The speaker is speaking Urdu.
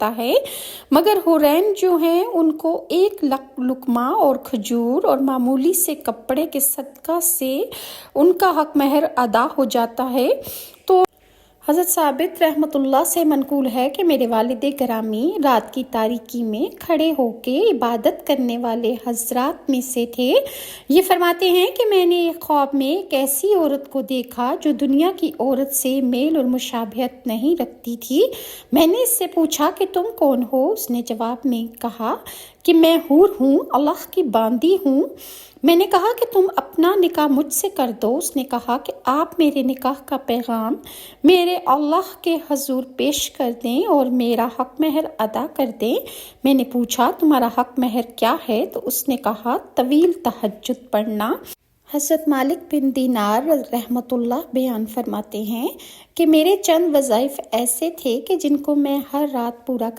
سکتا ہے، مگر حورین جو ہیں ان کو ایک لقمہ اور کھجور اور معمولی سے کپڑے کے صدقہ سے ان کا حق مہر ادا ہو جاتا ہے۔ تو حضرت ثابت رحمۃ اللہ سے منقول ہے کہ میرے والد گرامی رات کی تاریکی میں کھڑے ہو کے عبادت کرنے والے حضرات میں سے تھے۔ یہ فرماتے ہیں کہ میں نے ایک خواب میں ایک ایسی عورت کو دیکھا جو دنیا کی عورت سے میل اور مشابہت نہیں رکھتی تھی۔ میں نے اس سے پوچھا کہ تم کون ہو؟ اس نے جواب میں کہا کہ میں حور ہوں، اللہ کی باندی ہوں۔ میں نے کہا کہ تم اپنا نکاح مجھ سے کر دو۔ اس نے کہا کہ آپ میرے نکاح کا پیغام میرے اللہ کے حضور پیش کر دیں اور میرا حق مہر ادا کر دیں۔ میں نے پوچھا تمہارا حق مہر کیا ہے؟ تو اس نے کہا طویل تہجد پڑھنا۔ حضرت مالک بن دینار رحمۃ اللہ بیان فرماتے ہیں کہ میرے چند وظائف ایسے تھے کہ جن کو میں ہر رات پورا